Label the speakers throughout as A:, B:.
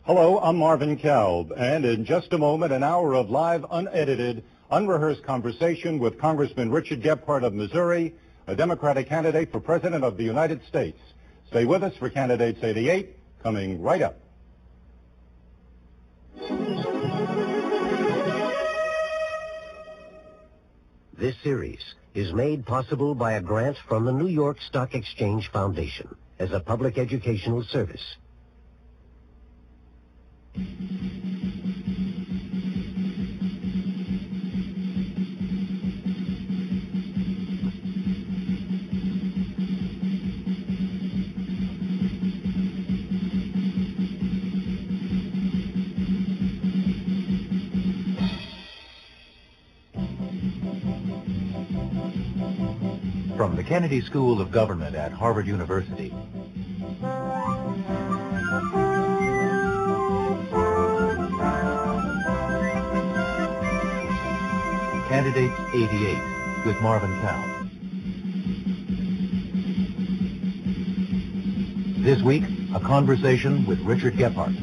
A: Hello, I'm Marvin Kalb, and in just a moment, an hour of live, unedited, unrehearsed conversation with Congressman Richard Gephardt of Missouri, a Democratic candidate for President of the United States. Stay with us for Candidates 88, coming right up.
B: This series is made possible by a grant from the New York Stock Exchange Foundation as a public educational service.
C: From the Kennedy School of Government at Harvard University. Candidates 88 with Marvin Kalb. This week, a conversation with Richard Gephardt.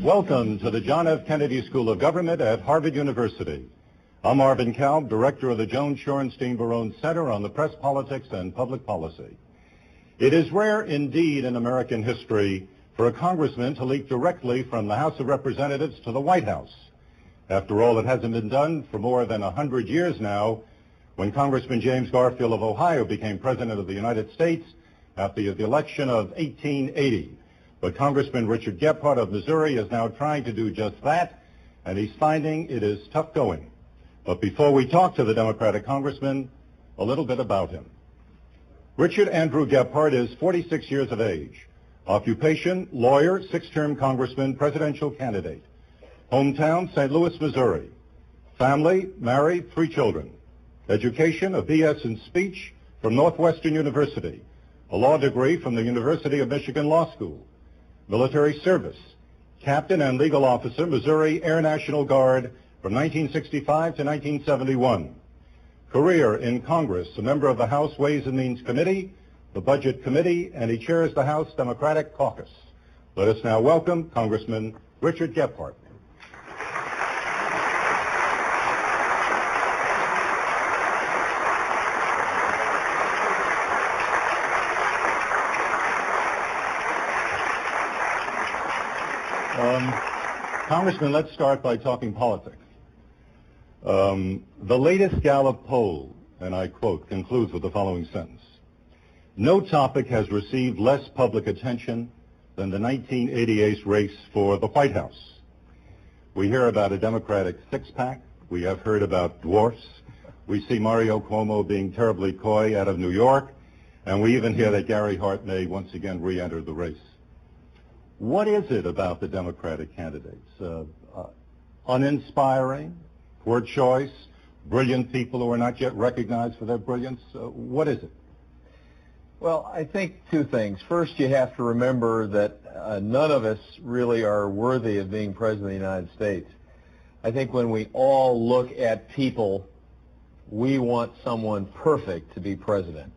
A: Welcome to the John F. Kennedy School of Government at Harvard University. I'm Marvin Kalb, director of the Joan Shorenstein Barone Center on the Press, Politics, and Public Policy. It is rare indeed in American history for a congressman to leap directly from the House of Representatives to the White House. After all, it hasn't been done for more than 100 years now, when Congressman James Garfield of Ohio became President of the United States after the election of 1880. But Congressman Richard Gephardt of Missouri is now trying to do just that, and he's finding it is tough going. But before we talk to the Democratic congressman, a little bit about him. Richard Andrew Gephardt is 46 years of age. Occupation, lawyer, six-term congressman, presidential candidate. Hometown, St. Louis, Missouri. Family, married, 3 children. Education, a B.S. in speech from Northwestern University. A law degree from the University of Michigan Law School. Military service, captain and legal officer, Missouri Air National Guard, from 1965 to 1971. Career in Congress, a member of the House Ways and Means Committee, the Budget Committee, and he chairs the House Democratic Caucus. Let us now welcome Congressman Richard Gephardt. Congressman, let's start by talking politics. The latest Gallup poll, and I quote, concludes with the following sentence. No topic has received less public attention than the 1988 race for the White House. We hear about a Democratic six-pack. We have heard about dwarfs. We see Mario Cuomo being terribly coy out of New York. And we even hear that Gary Hart may once again re-enter the race. What is it about the Democratic candidates? Uninspiring? Poor choice, brilliant people who are not yet recognized for their brilliance. What is it?
D: Well, I think 2 things. First, you have to remember that none of us really are worthy of being President of the United States. I think when we all look at people, we want someone perfect to be president.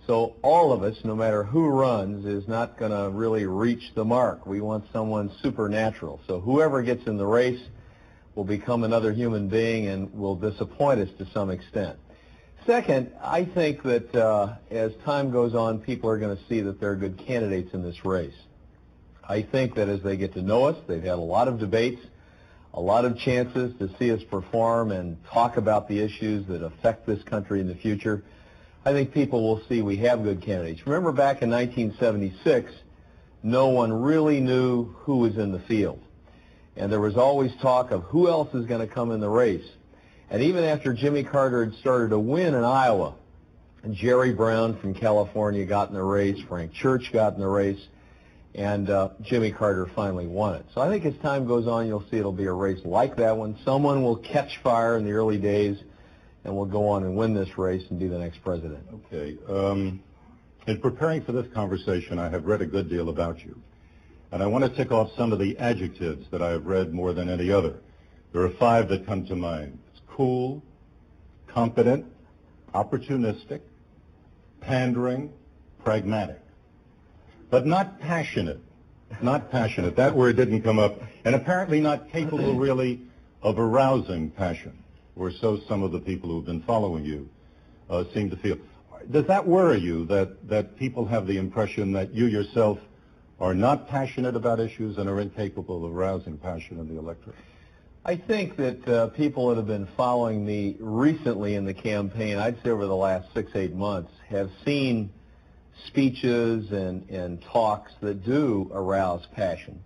D: So all of us, no matter who runs, is not going to really reach the mark. We want someone supernatural. So whoever gets in the race will become another human being and will disappoint us to some extent. Second, I think that as time goes on, people are going to see that there are good candidates in this race. I think that as they get to know us, they've had a lot of debates, a lot of chances to see us perform and talk about the issues that affect this country in the future. I think people will see we have good candidates. Remember back in 1976, no one really knew who was in the field. And there was always talk of who else is going to come in the race. And even after Jimmy Carter had started to win in Iowa, and Jerry Brown from California got in the race, Frank Church got in the race, and Jimmy Carter finally won it. So I think as time goes on, you'll see it'll be a race like that one. Someone will catch fire in the early days, and will go on and win this race and be the next president.
A: Okay. In preparing for this conversation, I have read a good deal about you. And I want to tick off some of the adjectives that I have read more than any other. There are 5 that come to mind. It's cool, competent, opportunistic, pandering, pragmatic. but not passionate. Not passionate. That word didn't come up. And apparently not capable really of arousing passion, or so some of the people who've been following you seem to feel. Does that worry you, that people have the impression that you yourself are not passionate about issues and are incapable of arousing passion in the electorate?
D: I think that people that have been following me recently in the campaign, I'd say over the last 6-8 months, have seen speeches and talks that do arouse passion.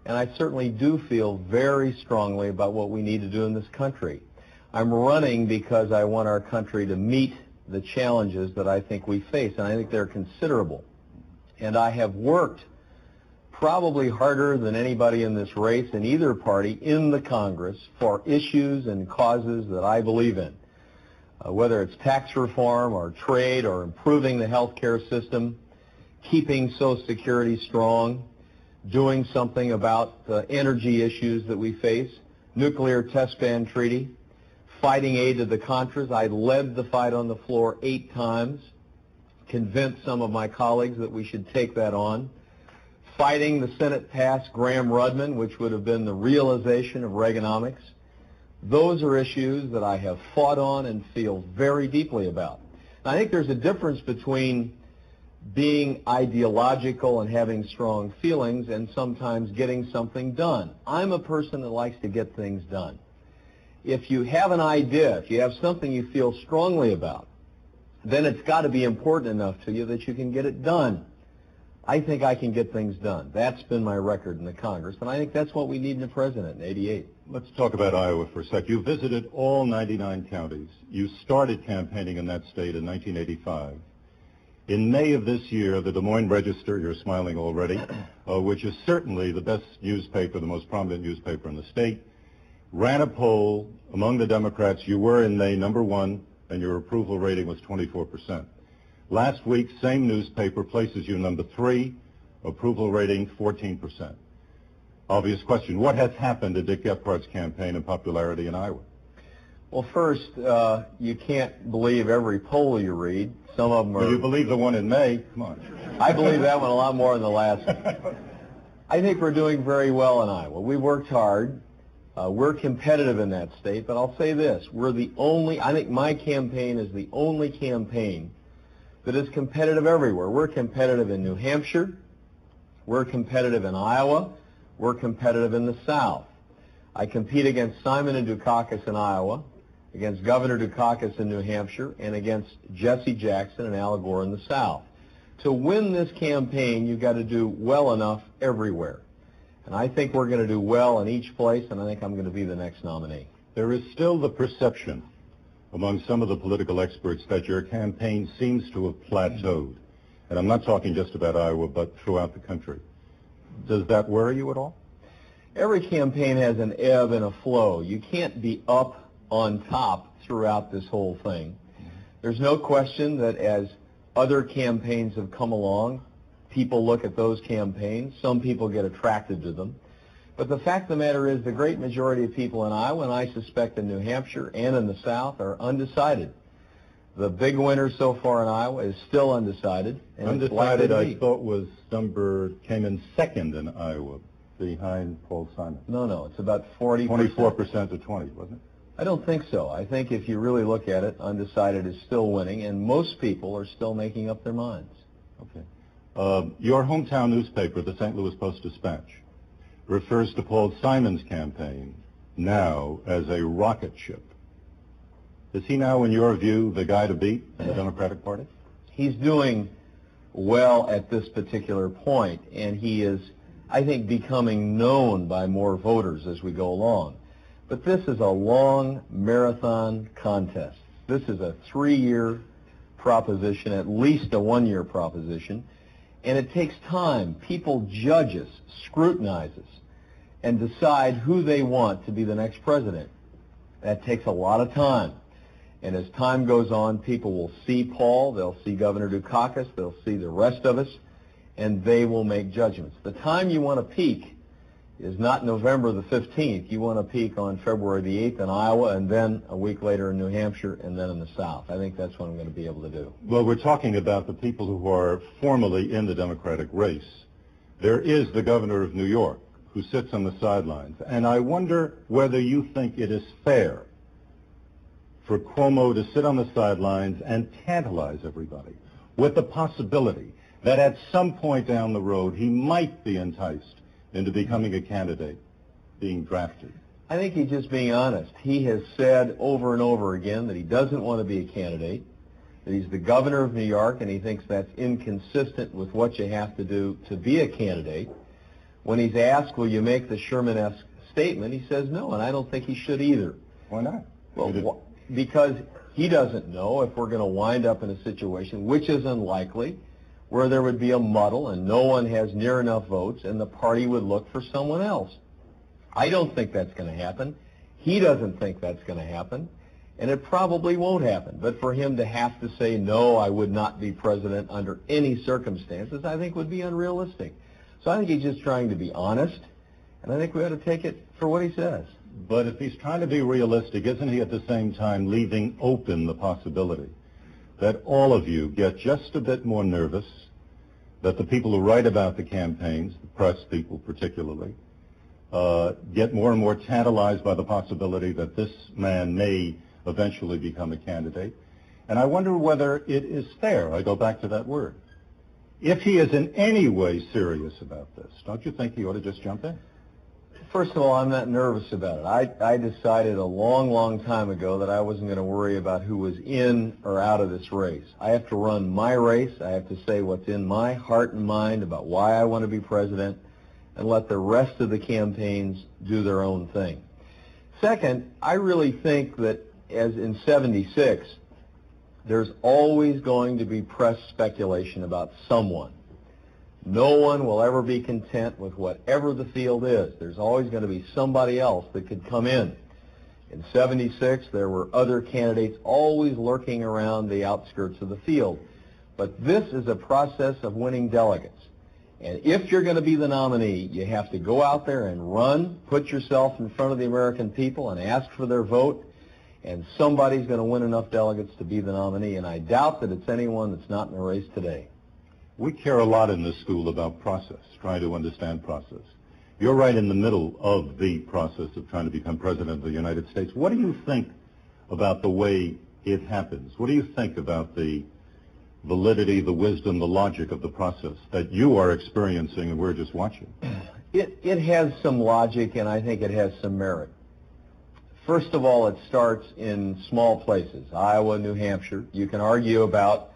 D: And I certainly do feel very strongly about what we need to do in this country. I'm running because I want our country to meet the challenges that I think we face, and I think they're considerable. And I have worked probably harder than anybody in this race in either party in the Congress for issues and causes that I believe in. Whether it's tax reform or trade or improving the health care system, keeping Social Security strong, doing something about the energy issues that we face, nuclear test ban treaty, fighting aid to the Contras. I led the fight on the floor 8 times, convinced some of my colleagues that we should take that on, fighting the Senate-passed Graham-Rudman, which would have been the realization of Reaganomics. Those are issues that I have fought on and feel very deeply about. And I think there's a difference between being ideological and having strong feelings and sometimes getting something done. I'm a person that likes to get things done. If you have an idea, if you have something you feel strongly about, then it's got to be important enough to you that you can get it done. I think I can get things done. That's been my record in the Congress, and I think that's what we need in a president in '88.
A: Let's talk about Iowa for a sec. You visited all 99 counties. You started campaigning in that state in 1985. In May of this year, the Des Moines Register, you're smiling already, which is certainly the best newspaper, the most prominent newspaper in the state, ran a poll among the Democrats. You were in May #1, and your approval rating was 24%. Last week, same newspaper places you #3, approval rating 14%. Obvious question, what has happened to Dick Gephardt's campaign and popularity in Iowa?
D: Well, first, you can't believe every poll you read. Some of them are...
A: Well, you believe the one in May? Come on.
D: I believe that one a lot more than the last one. I think we're doing very well in Iowa. We worked hard. We're competitive in that state, but I'll say this. We're the only... I think my campaign is the only campaign that is competitive everywhere. We're competitive in New Hampshire. We're competitive in Iowa. We're competitive in the South. I compete against Simon and Dukakis in Iowa, against Governor Dukakis in New Hampshire, and against Jesse Jackson and Al Gore in the South. To win this campaign, you've got to do well enough everywhere. And I think we're going to do well in each place, and I think I'm going to be the next nominee.
A: There is still the perception among some of the political experts that your campaign seems to have plateaued. And I'm not talking just about Iowa, but throughout the country. Does that worry you at all?
D: Every campaign has an ebb and a flow. You can't be up on top throughout this whole thing. There's no question that as other campaigns have come along, people look at those campaigns. Some people get attracted to them. But the fact of the matter is the great majority of people in Iowa, and I suspect in New Hampshire and in the South, are undecided. The big winner so far in Iowa is still undecided. And
A: undecided, I thought, came in second in Iowa, behind Paul Simon.
D: No, it's about 40%.
A: 24% to 20, wasn't it?
D: I don't think so. I think if you really look at it, undecided is still winning, and most people are still making up their minds.
A: Okay. Your hometown newspaper, the St. Louis Post-Dispatch, refers to Paul Simon's campaign now as a rocket ship. Is he now, in your view, the guy to beat in the Democratic Party?
D: He's doing well at this particular point, and he is, I think, becoming known by more voters as we go along. But this is a long marathon contest. This is a 3-year proposition, at least a 1-year proposition, and it takes time. People judge us, scrutinize us, and decide who they want to be the next president. That takes a lot of time. And as time goes on, people will see Paul, they'll see Governor Dukakis, they'll see the rest of us, and they will make judgments. The time you want to peak is not November the 15th. You want to peak on February the 8th in Iowa, and then a week later in New Hampshire, and then in the South. I think that's what I'm going to be able to do.
A: Well, we're talking about the people who are formally in the Democratic race. There is the governor of New York who sits on the sidelines, and I wonder whether you think it is fair for Cuomo to sit on the sidelines and tantalize everybody with the possibility that at some point down the road he might be enticed into becoming a candidate, being drafted.
D: I think he's just being honest. He has said over and over again that he doesn't want to be a candidate, that he's the governor of New York, and he thinks that's inconsistent with what you have to do to be a candidate. When he's asked, will you make the Sherman-esque statement, he says no, and I don't think he should either.
A: Why not?
D: Well, because he doesn't know if we're going to wind up in a situation, which is unlikely, where there would be a muddle and no one has near enough votes and the party would look for someone else. I don't think that's going to happen. He doesn't think that's going to happen, and it probably won't happen. But for him to have to say, no, I would not be president under any circumstances, I think would be unrealistic. So I think he's just trying to be honest, and I think we ought to take it for what he says.
A: But if he's trying to be realistic, isn't he at the same time leaving open the possibility that all of you get just a bit more nervous, that the people who write about the campaigns, the press people particularly, get more and more tantalized by the possibility that this man may eventually become a candidate? And I wonder whether it is fair, I go back to that word. If he is in any way serious about this, don't you think he ought to just jump in?
D: First of all, I'm not nervous about it. I decided a long, long time ago that I wasn't going to worry about who was in or out of this race. I have to run my race. I have to say what's in my heart and mind about why I want to be president, and let the rest of the campaigns do their own thing. Second, I really think that, as in '76, there's always going to be press speculation about someone. No one will ever be content with whatever the field is. There's always going to be somebody else that could come in. In '76, there were other candidates always lurking around the outskirts of the field. But this is a process of winning delegates. And if you're going to be the nominee, you have to go out there and run, put yourself in front of the American people and ask for their vote, and somebody's going to win enough delegates to be the nominee. And I doubt that it's anyone that's not in the race today.
A: We care a lot in this school about process, trying to understand process. You're right in the middle of the process of trying to become president of the United States. What do you think about the way it happens? What do you think about the validity, the wisdom, the logic of the process that you are experiencing and we're just watching?
D: It has some logic, and I think it has some merit. First of all, it starts in small places, Iowa, New Hampshire. You can argue about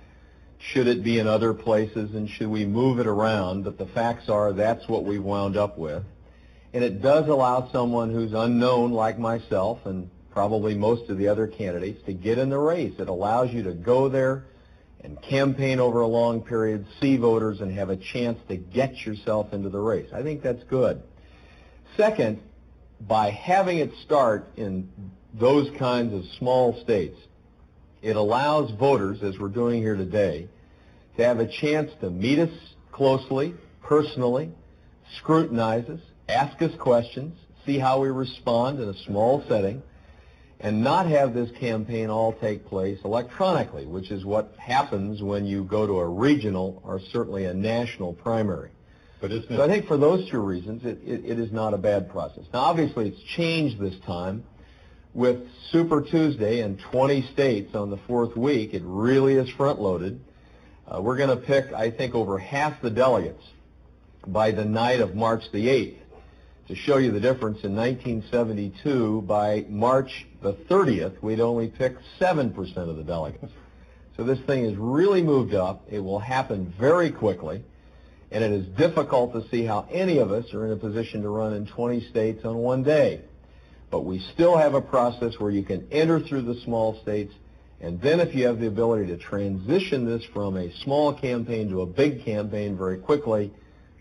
D: should it be in other places and should we move it around, but the facts are that's what we've wound up with. And it does allow someone who's unknown like myself and probably most of the other candidates to get in the race. It allows you to go there and campaign over a long period, see voters, and have a chance to get yourself into the race. I think that's good. Second, by having it start in those kinds of small states, it allows voters, as we're doing here today, to have a chance to meet us closely, personally, scrutinize us, ask us questions, see how we respond in a small setting, and not have this campaign all take place electronically, which is what happens when you go to a regional or certainly a national primary.
A: But isn't it?
D: So I think for those two reasons, it is not a bad process. Now, obviously, it's changed this time. With Super Tuesday and 20 states on the fourth week, it really is front-loaded. We're going to pick, I think, over half the delegates by the night of March the 8th. To show you the difference, in 1972, by March the 30th, we'd only picked 7% of the delegates. So this thing has really moved up. It will happen very quickly, and it is difficult to see how any of us are in a position to run in 20 states on one day. But we still have a process where you can enter through the small states, and then if you have the ability to transition this from a small campaign to a big campaign very quickly,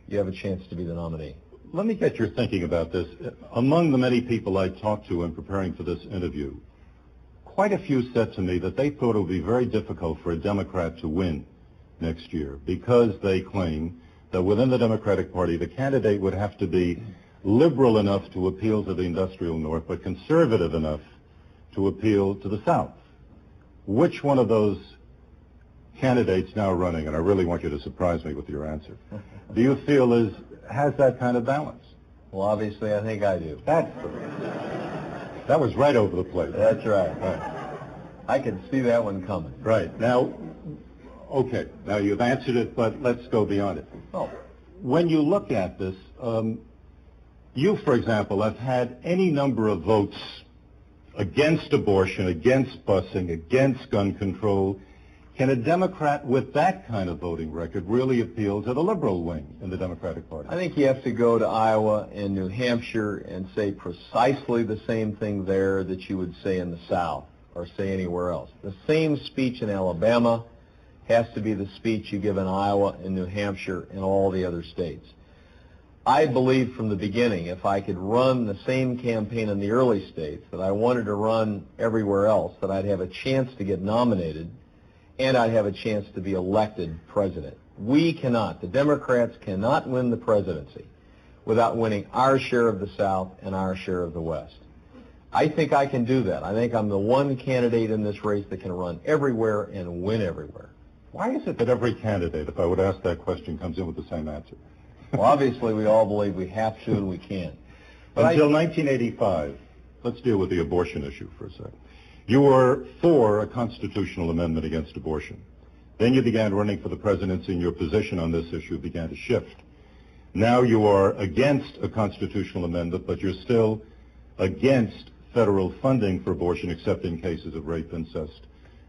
D: you have a chance to be the nominee.
A: Let me get your thinking about this. Among the many people I talked to in preparing for this interview, quite a few said to me that they thought it would be very difficult for a Democrat to win next year because they claim that within the Democratic Party, the candidate would have to be liberal enough to appeal to the industrial North, but conservative enough to appeal to the South. Which one of those candidates now running, and I really want you to surprise me with your answer, do you feel has that kind of balance?
D: Well, obviously, I think I do.
A: That was right over the plate.
D: That's right. I can see that one coming.
A: Right. Now, okay, now you've answered it, but let's go beyond it.
D: Oh.
A: When you look at this, you, for example, have had any number of votes against abortion, against busing, against gun control. Can a Democrat with that kind of voting record really appeal to the liberal wing in the Democratic Party?
D: I think you have to go to Iowa and New Hampshire and say precisely the same thing there that you would say in the South or say anywhere else. The same speech in Alabama has to be the speech you give in Iowa and New Hampshire and all the other states. I believed from the beginning if I could run the same campaign in the early states that I wanted to run everywhere else, that I'd have a chance to get nominated and I'd have a chance to be elected president. We cannot, the Democrats cannot win the presidency without winning our share of the South and our share of the West. I think I can do that. I think I'm the one candidate in this race that can run everywhere and win everywhere.
A: Why is it that every candidate, if I would ask that question, comes in with the same answer?
D: Well, obviously, we all believe we have to and we can. But
A: until 1985, let's deal with the abortion issue for a second. You were for a constitutional amendment against abortion. Then you began running for the presidency, and your position on this issue began to shift. Now you are against a constitutional amendment, but you're still against federal funding for abortion, except in cases of rape, incest,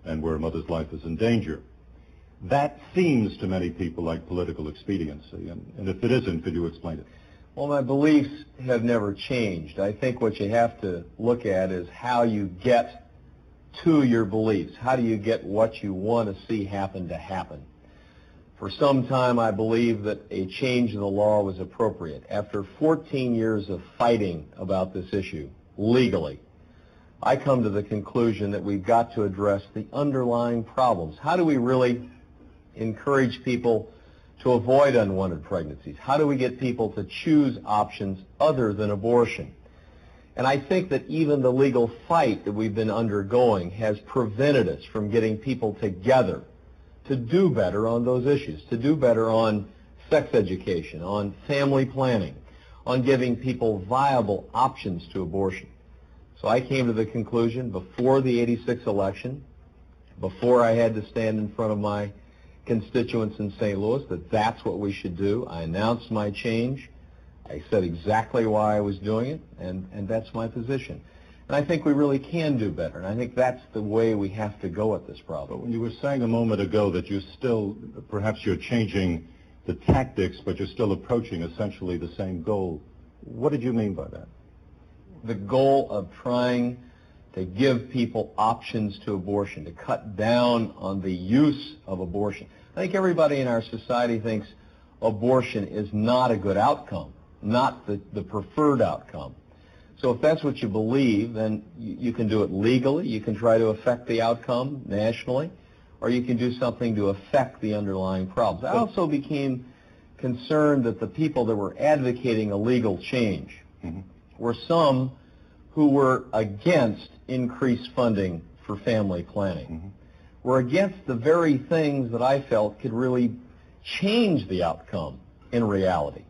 A: and where a mother's life is in danger. That seems to many people like political expediency, and if it isn't, could you explain it?
D: Well, my beliefs have never changed. I think what you have to look at is how you get to your beliefs. How do you get what you want to see happen to happen? For some time, I believed that a change in the law was appropriate. After 14 years of fighting about this issue, legally, I come to the conclusion that we've got to address the underlying problems. How do we really encourage people to avoid unwanted pregnancies? How do we get people to choose options other than abortion? And I think that even the legal fight that we've been undergoing has prevented us from getting people together to do better on those issues, to do better on sex education, on family planning, on giving people viable options to abortion. So I came to the conclusion before the '86 election, before I had to stand in front of my constituents in St. Louis, that that's what we should do. I announced my change. I said exactly why I was doing it, and that's my position. And I think we really can do better, and I think that's the way we have to go at this problem.
A: But when you were saying a moment ago that you still, perhaps you're changing the tactics, but you're still approaching essentially the same goal, what did you mean by that?
D: The goal of trying to give people options to abortion, to cut down on the use of abortion. I think everybody in our society thinks abortion is not a good outcome, not the preferred outcome. So if that's what you believe, then you can do it legally. You can try to affect the outcome nationally, or you can do something to affect the underlying problems. I also became concerned that the people that were advocating a legal change were some who were against increased funding for family planning, were against the very things that I felt could really change the outcome in reality.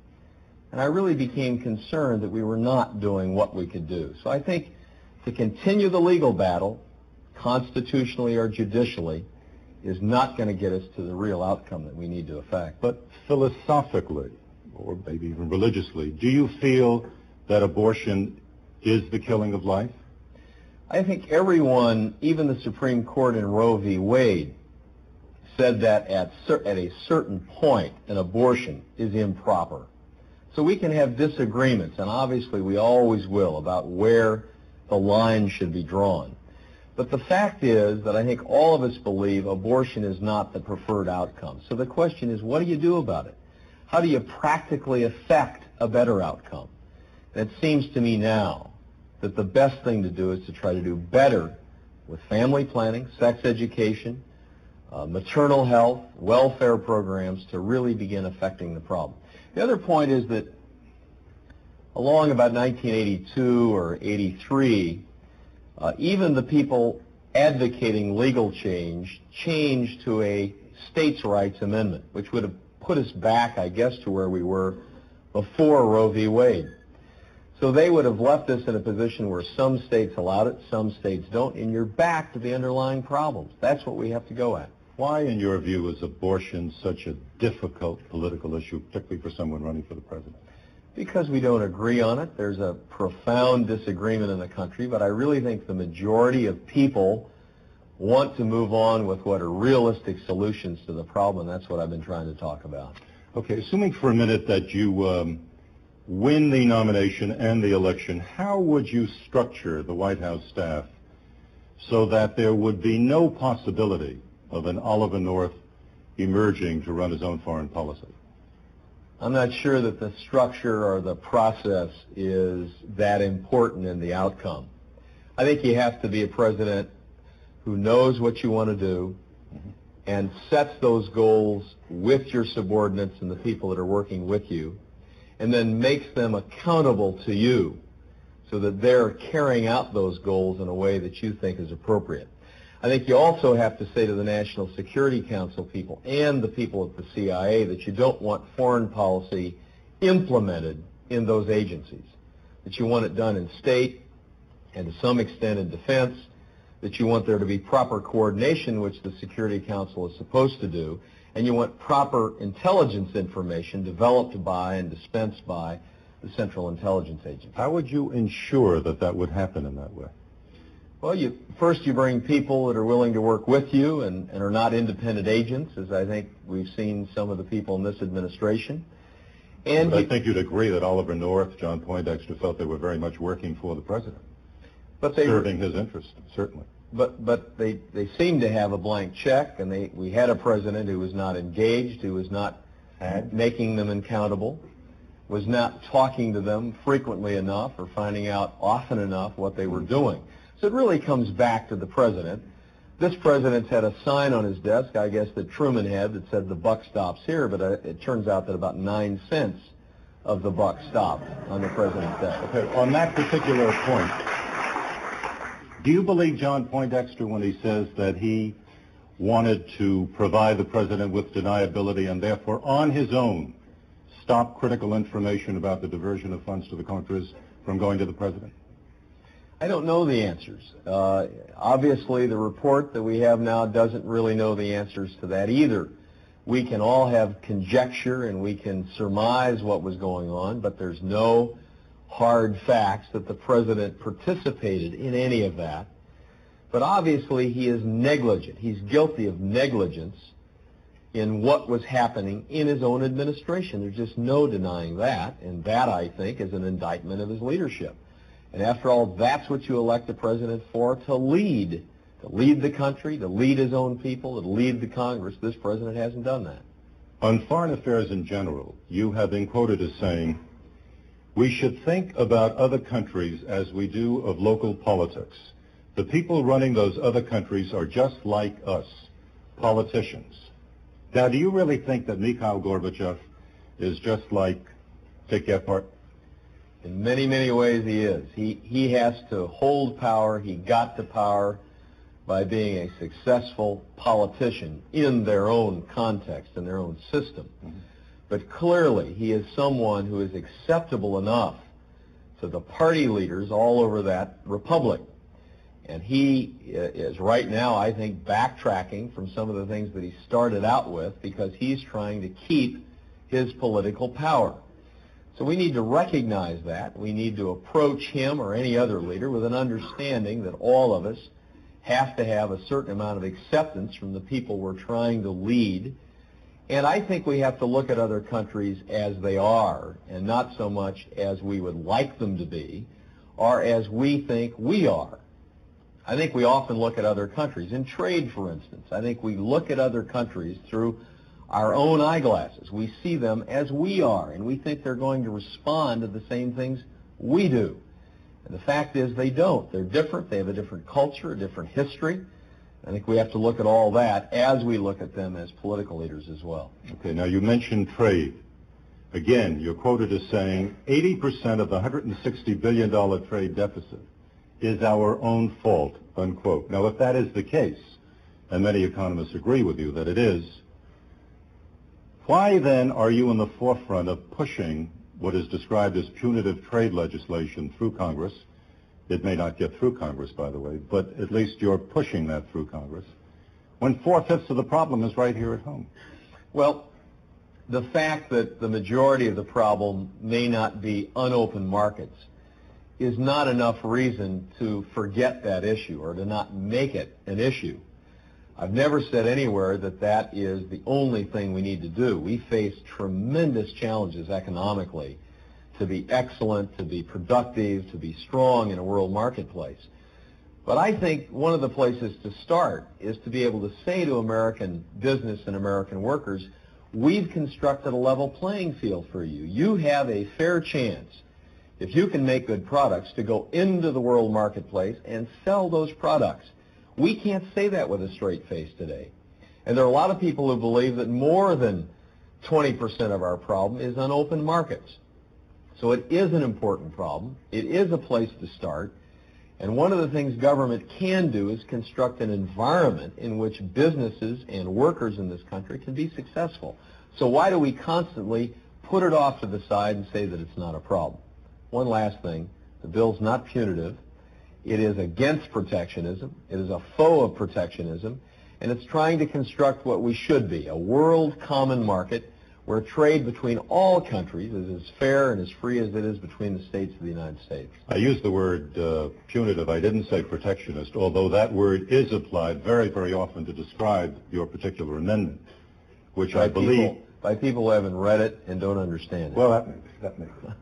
D: And I really became concerned that we were not doing what we could do. So I think to continue the legal battle, constitutionally or judicially, is not going to get us to the real outcome that we need to affect.
A: But philosophically, or maybe even religiously, do you feel that abortion is the killing of life?
D: I think everyone, even the Supreme Court in Roe v. Wade, said that at a certain point an abortion is improper. So we can have disagreements, and obviously we always will, about where the line should be drawn. But the fact is that I think all of us believe abortion is not the preferred outcome. So the question is, what do you do about it? How do you practically affect a better outcome? And it seems to me now that the best thing to do is to try to do better with family planning, sex education, maternal health, welfare programs to really begin affecting the problem. The other point is that along about 1982 or 83, even the people advocating legal change changed to a states' rights amendment, which would have put us back, I guess, to where we were before Roe v. Wade. So they would have left us in a position where some states allowed it, some states don't, and you're back to the underlying problems. That's what we have to go at.
A: Why, in your view, is abortion such a difficult political issue, particularly for someone running for the president?
D: Because we don't agree on it. There's a profound disagreement in the country, but I really think the majority of people want to move on with what are realistic solutions to the problem, and that's what I've been trying to talk about.
A: Okay, assuming for a minute that you win the nomination and the election, how would you structure the White House staff so that there would be no possibility of an Oliver North emerging to run his own foreign policy?
D: I'm not sure that the structure or the process is that important in the outcome. I think you have to be a president who knows what you want to do and sets those goals with your subordinates and the people that are working with you, and then makes them accountable to you so that they're carrying out those goals in a way that you think is appropriate. I think you also have to say to the National Security Council people and the people at the CIA that you don't want foreign policy implemented in those agencies, that you want it done in state and to some extent in defense, that you want there to be proper coordination, which the Security Council is supposed to do, and you want proper intelligence information developed by and dispensed by the Central Intelligence Agency.
A: How would you ensure that that would happen in that way?
D: Well, first you bring people that are willing to work with you and are not independent agents, as I think we've seen some of the people in this administration. And
A: I think you'd agree that Oliver North, John Poindexter felt they were very much working for the president, serving his interests, certainly.
D: But they seemed to have a blank check, and we had a president who was not engaged, who was not making them accountable, was not talking to them frequently enough or finding out often enough what they were doing. So it really comes back to the president. This president's had a sign on his desk, I guess, that Truman had that said the buck stops here, but it turns out that about 9 cents of the buck stopped on the president's desk.
A: Okay, on that particular point, do you believe John Poindexter when he says that he wanted to provide the president with deniability and therefore on his own stop critical information about the diversion of funds to the Contras from going to the president?
D: I don't know the answers. Obviously, the report that we have now doesn't really know the answers to that either. We can all have conjecture and we can surmise what was going on, but there's no hard facts that the president participated in any of that. But obviously, he is negligent. He's guilty of negligence in what was happening in his own administration. There's just no denying that, and that, I think, is an indictment of his leadership. And after all, that's what you elect the president for, to lead the country, to lead his own people, to lead the Congress. This president hasn't done that.
A: On foreign affairs in general, you have been quoted as saying, "We should think about other countries as we do of local politics. The people running those other countries are just like us, politicians." Now, do you really think that Mikhail Gorbachev is just like Dick Gephardt?
D: In many, many ways he is. He has to hold power. He got to power by being a successful politician in their own context, in their own system. Mm-hmm. But clearly he is someone who is acceptable enough to the party leaders all over that republic. And he is right now, I think, backtracking from some of the things that he started out with because he's trying to keep his political power. So we need to recognize that. We need to approach him or any other leader with an understanding that all of us have to have a certain amount of acceptance from the people we're trying to lead. And I think we have to look at other countries as they are and not so much as we would like them to be or as we think we are. I think we often look at other countries. In trade, for instance, I think we look at other countries through our own eyeglasses. We see them as we are, and we think they're going to respond to the same things we do. And the fact is they don't. They're different. They have a different culture, a different history. I think we have to look at all that as we look at them as political leaders as well.
A: Okay, now you mentioned trade. Again, you're quoted as saying 80% of the $160 billion trade deficit is our own fault, unquote. Now, if that is the case, and many economists agree with you that it is, why then are you in the forefront of pushing what is described as punitive trade legislation through Congress? It may not get through Congress, by the way, but at least you're pushing that through Congress, when 4/5 of the problem is right here at home.
D: Well, the fact that the majority of the problem may not be unopened markets is not enough reason to forget that issue or to not make it an issue. I've never said anywhere that that is the only thing we need to do. We face tremendous challenges economically to be excellent, to be productive, to be strong in a world marketplace. But I think one of the places to start is to be able to say to American business and American workers, we've constructed a level playing field for you. You have a fair chance, if you can make good products, to go into the world marketplace and sell those products. We can't say that with a straight face today. And there are a lot of people who believe that more than 20% of our problem is unopened markets. So it is an important problem. It is a place to start. And one of the things government can do is construct an environment in which businesses and workers in this country can be successful. So why do we constantly put it off to the side and say that it's not a problem? One last thing. The bill's not punitive. It is against protectionism. It is a foe of protectionism. And it's trying to construct what we should be, a world common market where trade between all countries is as fair and as free as it is between the states of the United States.
A: I used the word punitive. I didn't say protectionist, although that word is applied very, very often to describe your particular amendment, which I believe...
D: By people who haven't read it and don't understand it.
A: Well, that makes sense.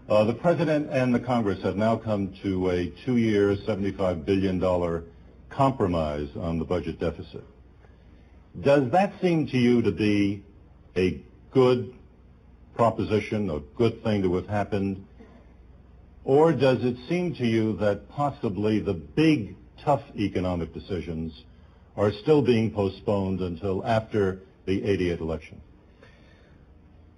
A: The President and the Congress have now come to a 2-year, $75 billion compromise on the budget deficit. Does that seem to you to be a good proposition, a good thing to have happened? Or does it seem to you that possibly the big, tough economic decisions are still being postponed until after the '88 election?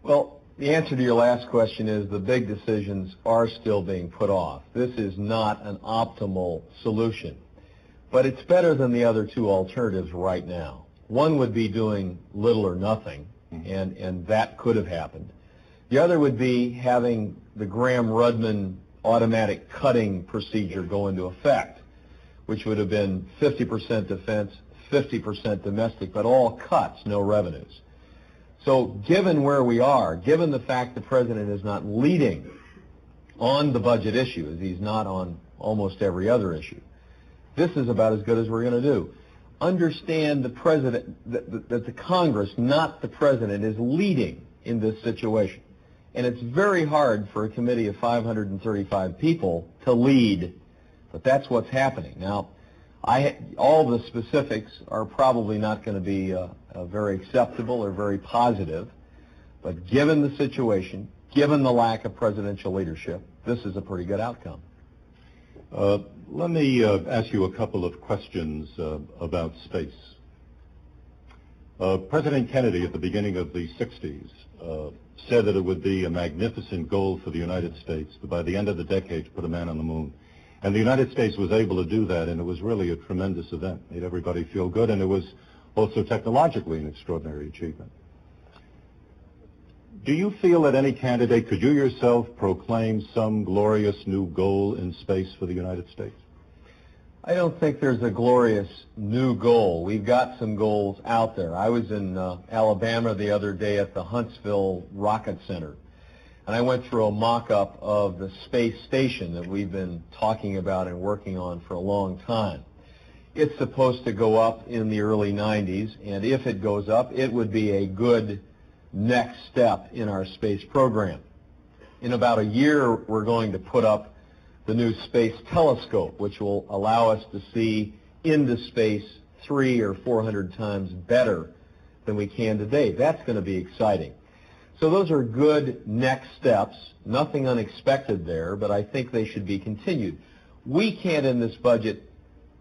D: Well, the answer to your last question is the big decisions are still being put off. This is not an optimal solution, but it's better than the other two alternatives right now. One would be doing little or nothing, and that could have happened. The other would be having the Graham-Rudman automatic cutting procedure go into effect, which would have been 50% defense, 50% domestic, but all cuts, no revenues. So given where we are, given the fact the President is not leading on the budget issue, as he's not on almost every other issue, this is about as good as we're going to do. Understand the President, that the Congress, not the President, is leading in this situation. And it's very hard for a committee of 535 people to lead, but that's what's happening. Now, all the specifics are probably not going to be very acceptable or very positive, but given the situation, given the lack of presidential leadership, this is a pretty good outcome.
A: Let me ask you a couple of questions about space. President Kennedy at the beginning of the 60s said that it would be a magnificent goal for the United States to, by the end of the decade, to put a man on the moon. And the United States was able to do that, and it was really a tremendous event. It made everybody feel good, and it was also technologically an extraordinary achievement. Do you feel that any candidate, could you yourself proclaim some glorious new goal in space for the United States?
D: I don't think there's a glorious new goal. We've got some goals out there. I was in Alabama the other day at the Huntsville Rocket Center, and I went through a mock-up of the space station that we've been talking about and working on for a long time. It's supposed to go up in the early 90s, and if it goes up, it would be a good next step in our space program. In about a year, we're going to put up the new space telescope, which will allow us to see into space 300 or 400 times better than we can today. That's going to be exciting. So those are good next steps, nothing unexpected there, but I think they should be continued. We can't in this budget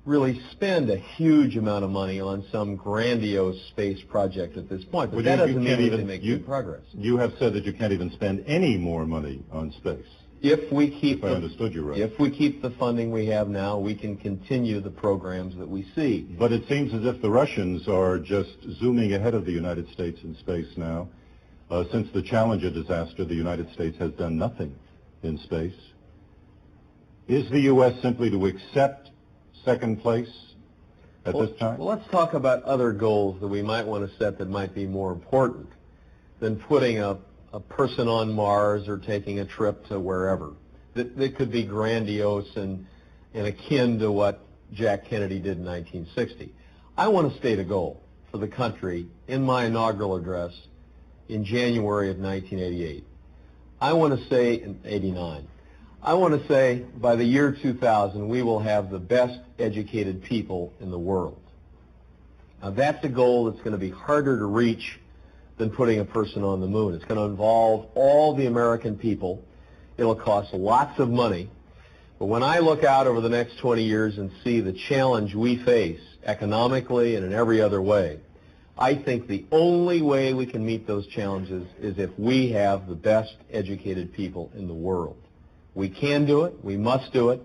D: really spend a huge amount of money on some grandiose space project at this point. But
A: Well,
D: that
A: you
D: doesn't mean
A: can't
D: we
A: even
D: can make
A: you-
D: good progress.
A: You have said that you can't even spend any more money on space.
D: If we keep
A: If I understood you right.
D: If we keep the funding we have now, we can continue the programs that we see.
A: But it seems as if the Russians are just zooming ahead of the United States in space now. Since the Challenger disaster, the United States has done nothing in space. Is the U.S. simply to accept second place at this time?
D: Well, let's talk about other goals that we might want to set that might be more important than putting a person on Mars or taking a trip to wherever. That could be grandiose and akin to what Jack Kennedy did in 1960. I want to state a goal for the country in my inaugural address in January of 1988. I want to say in 89. I want to say by the year 2000 we will have the best educated people in the world. Now that's a goal that's going to be harder to reach than putting a person on the moon. It's going to involve all the American people. It'll cost lots of money. But when I look out over the next 20 years and see the challenge we face economically and in every other way, I think the only way we can meet those challenges is if we have the best educated people in the world. We can do it, we must do it,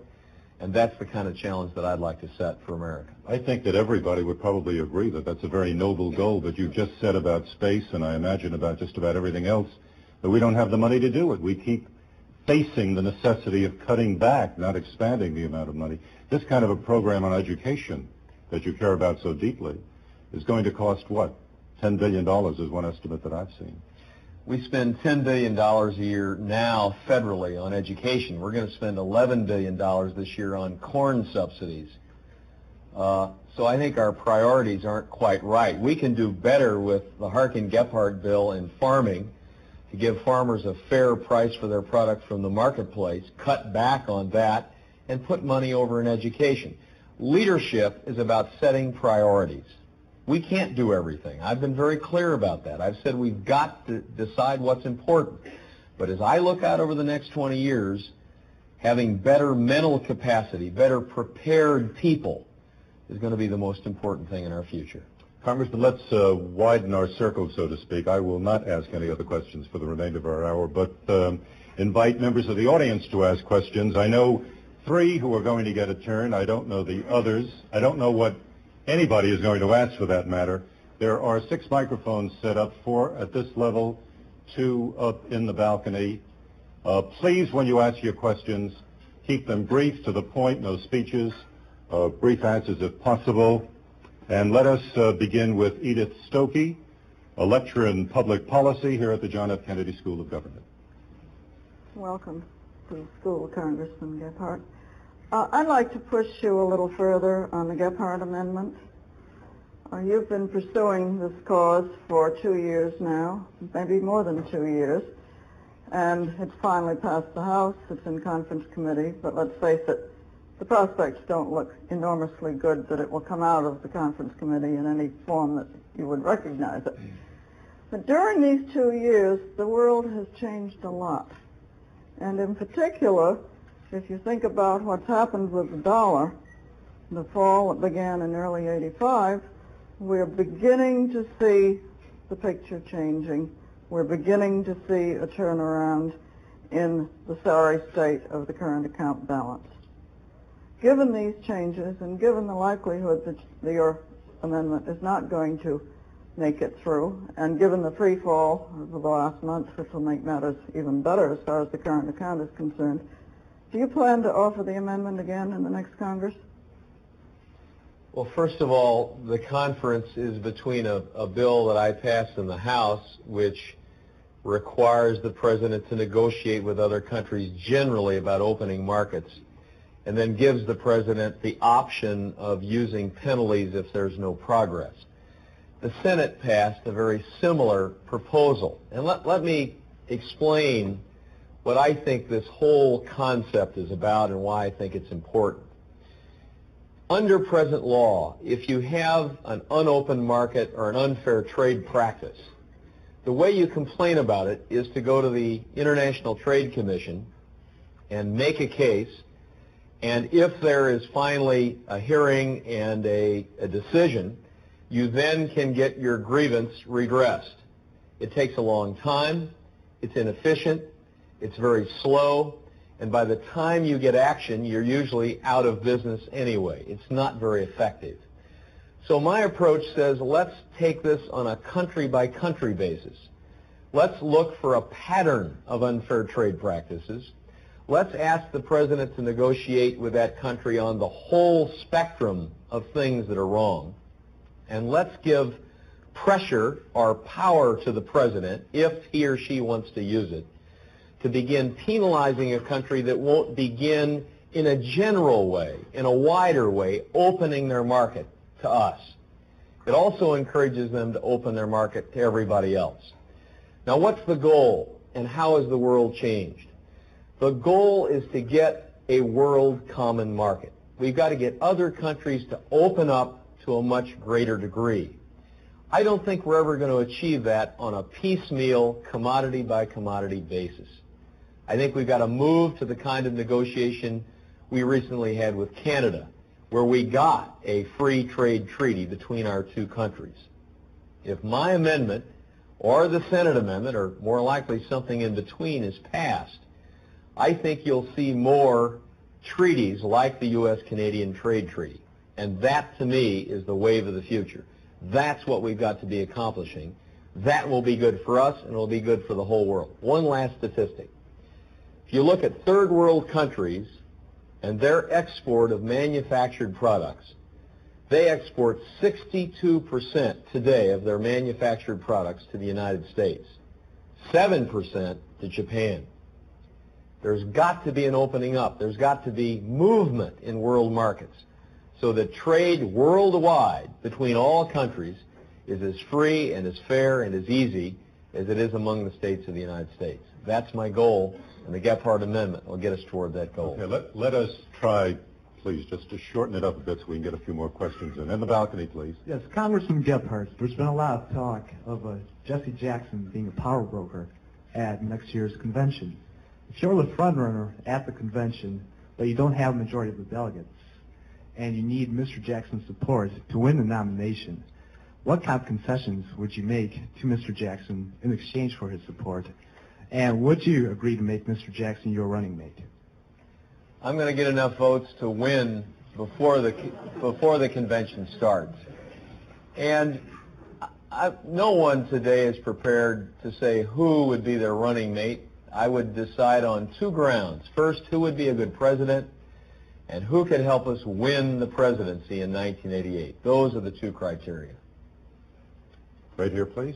D: and that's the kind of challenge that I'd like to set for America.
A: I think that everybody would probably agree that that's a very noble goal, but you've just said about space, and I imagine about just about everything else, that we don't have the money to do it. We keep facing the necessity of cutting back, not expanding the amount of money. This kind of a program on education that you care about so deeply is going to cost, what, $10 billion is one estimate that I've seen.
D: We spend $10 billion a year now federally on education. We're going to spend $11 billion this year on corn subsidies. So I think our priorities aren't quite right. We can do better with the Harkin-Gephardt bill in farming to give farmers a fair price for their product from the marketplace, cut back on that, and put money over in education. Leadership is about setting priorities. We can't do everything. I've been very clear about that. I've said we've got to decide what's important. But as I look out over the next 20 years, having better mental capacity, better prepared people is going to be the most important thing in our future.
A: Congressman, let's widen our circle, so to speak. I will not ask any other questions for the remainder of our hour, but invite members of the audience to ask questions. I know 3 who are going to get a turn. I don't know the others. I don't know what anybody is going to ask, for that matter. There are 6 microphones set up, 4 at this level, 2 up in the balcony. Please, when you ask your questions, keep them brief, to the point, no speeches, brief answers if possible. And let us begin with Edith Stokey, a lecturer in public policy here at the John F. Kennedy School of Government.
E: Welcome to the school, Congressman Gephardt. I'd like to push you a little further on the Gephardt Amendment. You've been pursuing this cause for 2 years now, maybe more than 2 years, and it's finally passed the House. It's in conference committee, but let's face it, the prospects don't look enormously good that it will come out of the conference committee in any form that you would recognize it. But during these 2 years, the world has changed a lot. And in particular, if you think about what's happened with the dollar, the fall that began in early '85, we're beginning to see the picture changing. We're beginning to see a turnaround in the sorry state of the current account balance. Given these changes and given the likelihood that your amendment is not going to make it through, and given the free fall over the last month, which will make matters even better as far as the current account is concerned, do you plan to offer the amendment again in the next Congress?
D: Well, first of all, the conference is between a bill that I passed in the House, which requires the President to negotiate with other countries generally about opening markets, and then gives the President the option of using penalties if there's no progress. The Senate passed a very similar proposal. And let me explain what I think this whole concept is about and why I think it's important. Under present law, if you have an unopened market or an unfair trade practice, the way you complain about it is to go to the International Trade Commission and make a case And if there is finally a hearing and a decision, you then can get your grievance redressed. It takes a long time, it's inefficient, it's very slow, and by the time you get action, you're usually out of business anyway. It's not very effective. So my approach says, let's take this on a country-by-country basis. Let's look for a pattern of unfair trade practices. Let's ask the president to negotiate with that country on the whole spectrum of things that are wrong. And let's give pressure or power to the president, if he or she wants to use it, to begin penalizing a country that won't begin in a general way, in a wider way, opening their market to us. It also encourages them to open their market to everybody else. Now, what's the goal, and how has the world changed? The goal is to get a world common market. We've got to get other countries to open up to a much greater degree. I don't think we're ever going to achieve that on a piecemeal, commodity-by-commodity basis. I think we've got to move to the kind of negotiation we recently had with Canada, where we got a free trade treaty between our two countries. If my amendment or the Senate amendment, or more likely something in between, is passed, I think you'll see more treaties like the U.S.-Canadian Trade Treaty. And that, to me, is the wave of the future. That's what we've got to be accomplishing. That will be good for us, and it will be good for the whole world. One last statistic. If you look at third world countries and their export of manufactured products, they export 62% today of their manufactured products to the United States, 7% to Japan. There's got to be an opening up. There's got to be movement in world markets so that trade worldwide between all countries is as free and as fair and as easy as it is among the states of the United States. That's my goal, and the Gephardt Amendment will get us toward that goal.
A: Okay, let us try, please, just to shorten it up a bit so we can get a few more questions in. In the balcony, please.
F: Yes, Congressman Gephardt, there's been a lot of talk of Jesse Jackson being a power broker at next year's convention. If you're the front runner at the convention, but you don't have a majority of the delegates, and you need Mr. Jackson's support to win the nomination, what kind of concessions would you make to Mr. Jackson in exchange for his support? And would you agree to make Mr. Jackson your running mate?
D: I'm going to get enough votes to win before the convention starts. And no one today is prepared to say who would be their running mate. I would decide on two grounds. First, who would be a good president, and who could help us win the presidency in 1988. Those are the two criteria.
A: Right here, please.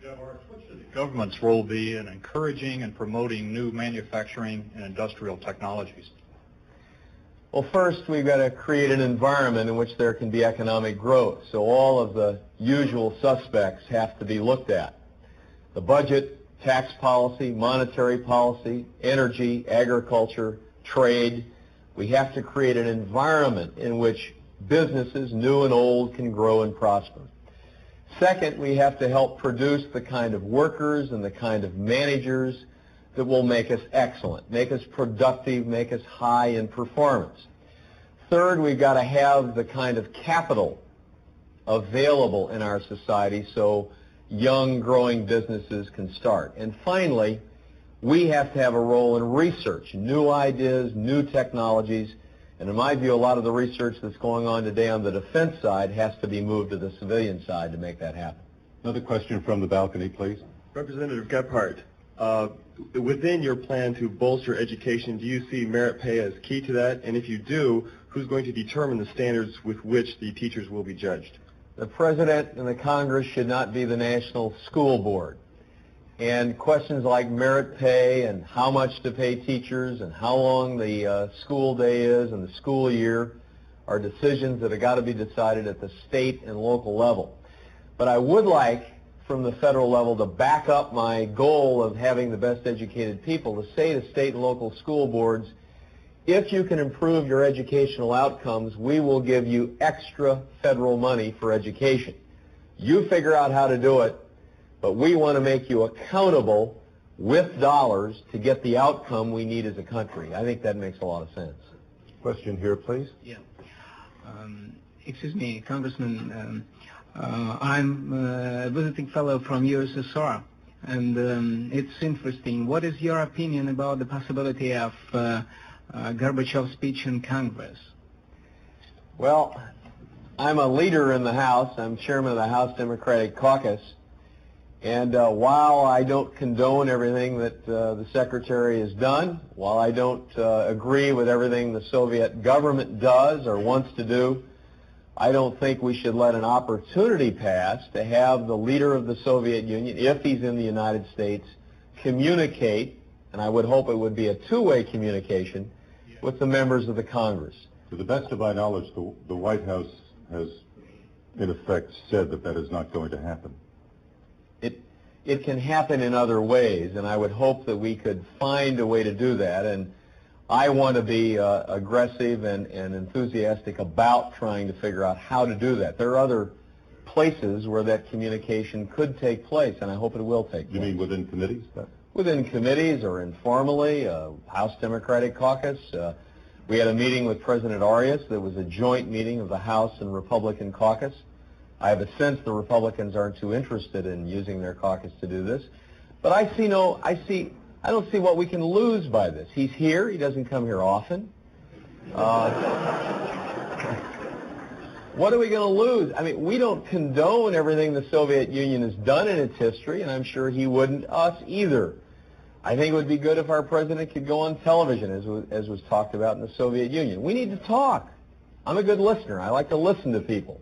G: What should the government's role be in encouraging and promoting new manufacturing and industrial technologies?
D: Well, first, we've got to create an environment in which there can be economic growth. So all of the usual suspects have to be looked at. The budget, tax policy, monetary policy, energy, agriculture, trade. We have to create an environment in which businesses, new and old, can grow and prosper. Second, we have to help produce the kind of workers and the kind of managers that will make us excellent, make us productive, make us high in performance. Third, we've got to have the kind of capital available in our society so young, growing businesses can start. And finally, we have to have a role in research, new ideas, new technologies, and in my view, a lot of the research that's going on today on the defense side has to be moved to the civilian side to make that happen.
A: Another question from the balcony, please.
H: Representative Gephardt, within your plan to bolster education, do you see merit pay as key to that? And if you do, who's going to determine the standards with which the teachers will be judged?
D: The President and the Congress should not be the National School Board. And questions like merit pay and how much to pay teachers and how long the school day is and the school year are decisions that have got to be decided at the state and local level. But I would like, from the federal level, to back up my goal of having the best educated people, to say to state and local school boards, if you can improve your educational outcomes, we will give you extra federal money for education. You figure out how to do it, but we want to make you accountable with dollars to get the outcome we need as a country. I think that makes a lot of sense.
A: Question here, please.
I: Yeah. Excuse me, Congressman. I'm a visiting fellow from USSR, and it's interesting. What is your opinion about the possibility of Gorbachev's speech in Congress?
D: Well, I'm a leader in the House. I'm chairman of the House Democratic Caucus. And while I don't condone everything that the Secretary has done, while I don't agree with everything the Soviet government does or wants to do, I don't think we should let an opportunity pass to have the leader of the Soviet Union, if he's in the United States, communicate, and I would hope it would be a two-way communication, with the members of the Congress.
A: To the best of my knowledge, the White House has, in effect, said that that is not going to happen.
D: It can happen in other ways, and I would hope that we could find a way to do that. And I want to be aggressive and enthusiastic about trying to figure out how to do that. There are other places where that communication could take place, and I hope it will take place.
A: You mean within committees?
D: Within committees or informally, House Democratic Caucus. We had a meeting with President Arias that was a joint meeting of the House and Republican caucus. I have a sense the Republicans aren't too interested in using their caucus to do this. But I don't see what we can lose by this. He's here. He doesn't come here often. What are we going to lose? I mean, we don't condone everything the Soviet Union has done in its history, and I'm sure he wouldn't us either. I think it would be good if our president could go on television, as was talked about in the Soviet Union. We need to talk. I'm a good listener. I like to listen to people.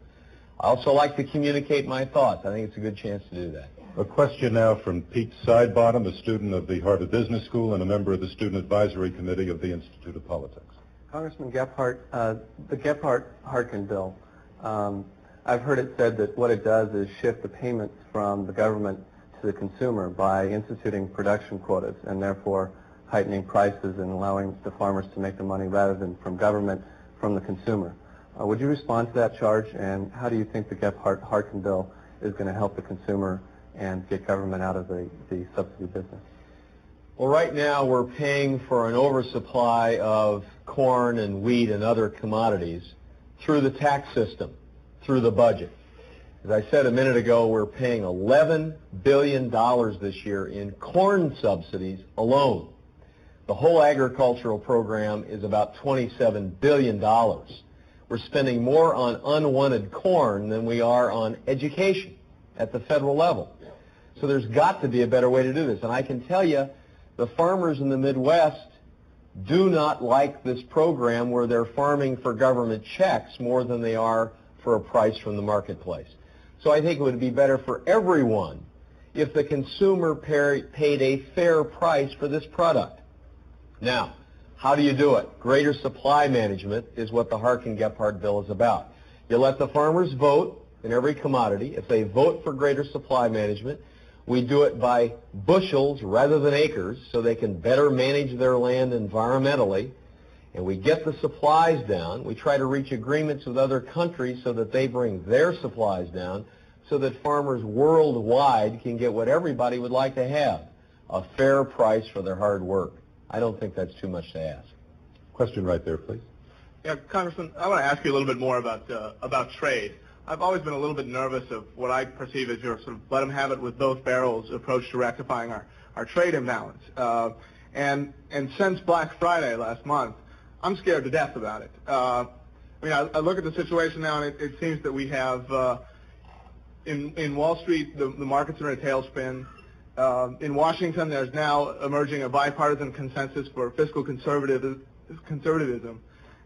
D: I also like to communicate my thoughts. I think it's a good chance to do that.
A: A question now from Pete Sidebottom, a student of the Harvard Business School and a member of the Student Advisory Committee of the Institute of Politics.
J: Congressman Gephardt, the Gephardt-Harkin bill, I've heard it said that what it does is shift the payments from the government to the consumer by instituting production quotas and therefore heightening prices and allowing the farmers to make the money rather than from government, from the consumer. Would you respond to that charge, and how do you think the Gephardt-Harkin bill is going to help the consumer and get government out of the subsidy business?
D: Well, right now we're paying for an oversupply of corn and wheat and other commodities through the tax system, through the budget. As I said a minute ago, we're paying $11 billion this year in corn subsidies alone. The whole agricultural program is about $27 billion. We're spending more on unwanted corn than we are on education at the federal level. So there's got to be a better way to do this. And I can tell you, the farmers in the Midwest do not like this program where they're farming for government checks more than they are for a price from the marketplace. So I think it would be better for everyone if the consumer paid a fair price for this product. Now, how do you do it? Greater supply management is what the Harkin-Gephardt bill is about. You let the farmers vote in every commodity. If they vote for greater supply management, we do it by bushels rather than acres so they can better manage their land environmentally. And we get the supplies down. We try to reach agreements with other countries so that they bring their supplies down so that farmers worldwide can get what everybody would like to have, a fair price for their hard work. I don't think that's too much to ask.
A: Question right there, please.
K: Yeah, Congressman, I want to ask you a little bit more about trade. I've always been a little bit nervous of what I perceive as your sort of let them have it with both barrels approach to rectifying our trade imbalance. And since Black Friday last month, I'm scared to death about it. I look at the situation now, and it seems that we have in Wall Street, the markets are in a tailspin. In Washington, there's now emerging a bipartisan consensus for fiscal conservatism.